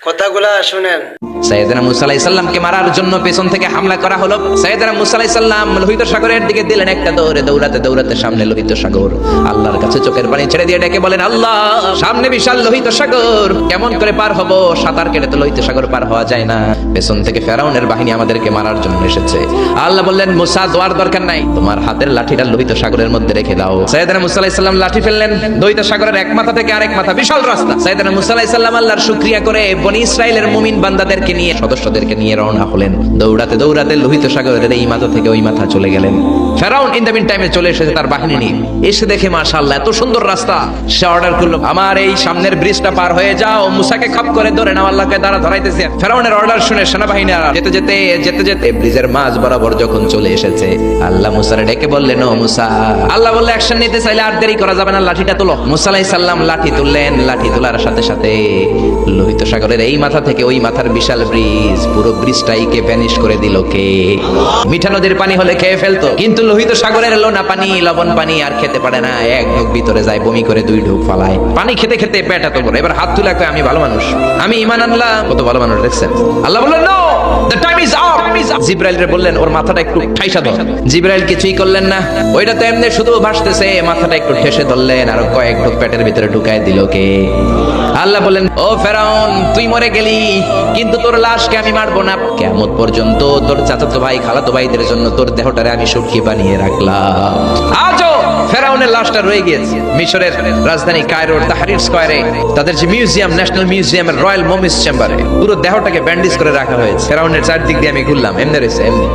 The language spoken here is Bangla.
কথাগুলা শুনেন। সাইয়েদনা মুসা আলাইহিস সালামকে মারার জন্য পেছন থেকে হামলা করা হলো। সাইয়েদনা মুসা আলাইহিস সালাম লোহিত সাগরের দিকে দিলেন একটা দৌড়ে, দৌড়াতে সামনে লোহিত সাগর। আল্লাহর কাছে চোখের পানি ছেড়ে দিয়ে ডেকে বলেন, আল্লাহ সামনে বিশাল লোহিত সাগর, কেমন করে পার হব? সাঁতার কেটে তো লোহিত সাগর পার হওয়া যায় না। পেছন থেকে ফেরাউনের বাহিনী আমাদেরকে মারার জন্য এসেছে। আল্লাহ বললেন, মুসা দোয়ার দরকার নাই, তোমার হাতের লাঠিটা লোহিত সাগরের মধ্যে রেখে দাও। সাইয়েদনা মুসা আলাইহিস সালাম লাঠি ফেললেন, লোহিত সাগরের এক মাথা থেকে আরেক মাথা বিশাল রাস্তা। সাইয়েদনা মুসা আলাইহিস সালাম আল্লাহর শুকরিয়া করে বনি ইসরাইলের মুমিন বান্দাদেরকে নিয়ে, সদস্যদেরকে নিয়ে রওনা হলেন। দৌড়াতে লোহিত সাগরের এই মাথা থেকে ওই মাথা চলে গেলেন। ফেরাউন ইন দ্য মিন টাইমে চলে এসেছে তার বাহিনী নিয়ে। এসে দেখে মাশাআল্লাহ এত সুন্দর রাস্তা, সে অর্ডার করলো, আমার এই সামনের ব্রিজটা পার হয়ে যাও, মুসাকে খাপ করে ধরে নাও, আল্লাহকে দ্বারা ধরাইতেছে। ফেরাউনের অর্ডার শুনে সেনাবাহিনীরা যেতে যেতে ব্রিজের মাঝ বরাবর যখন চলে এসেছে, আল্লাহ মুসারে ডেকে বললেন, ও মুসা, আল্লাহ বললে অ্যাকশন নিতে চাইলে আর দেরি করা যাবে না, লাঠিটা তোলো। মুসা আলাইহিস সালাম লাঠি তুললেন। লাঠি তোলার সাথে সাথে লোহিত সাগরের এই মাথা থেকে ওই মাথার বিশাল ব্রিজ, পুরো ব্রিজটাইকে ভ্যানিশ করে দিল কে? মিঠা নদীর পানি হলে খেয়ে ফেলতো, কিন্তু লোহিত সাগরের লোনা পানি, লবণ পানি আর খেতে পারে না। এক ঢোক ভিতরে যায়, বমি করে দুই ঢোক ফালায়। পানি খেতে খেতে পেট এত বড়। এবার হাত তুলে কয়, আমি ভালো মানুষ, আমি ঈমান আনলাম। কত ভালো মানুষ দেখছেন। আল্লাহ বললেন, no, the time is out. জিবরাইলরে বললেন, ওর মাথাটা একটু ঠাইসা দাও। জিবরাইল কিছুই করলেন না, ওইটা তো এমনি শুধু ভাসতেছে। মাথাটা একটু ঠেসে ধরলেন, আর কয়েক ঢোক পেটের ভিতরে ঢুকায় দিল কে? আল্লাহ বললেন, ও ফেরাউন, তুই মরে গেলি, কিন্তু তোর লাশকে আমি মারবো না। কিয়ামত পর্যন্ত তোর চাচাতো ভাই, খালাতো ভাইদের জন্য তোর দেহটারে আমি সুখী বানিয়ে রাখলাম। আজও ফেরাউনের লাশটা রয়ে গিয়েছে মিশরের রাজধানী কায়রোর তাহরির স্কয়ারে, তাদের যে মিউজিয়াম, ন্যাশনাল মিউজিয়ামের রয়্যাল মমিস চেম্বারে পুরো দেহটাকে ব্যান্ডেজ করে রাখা হয়েছে। ফেরাউনের চারদিক দিয়ে আমি ঘুরলাম, এমনি রয়েছে এমনি।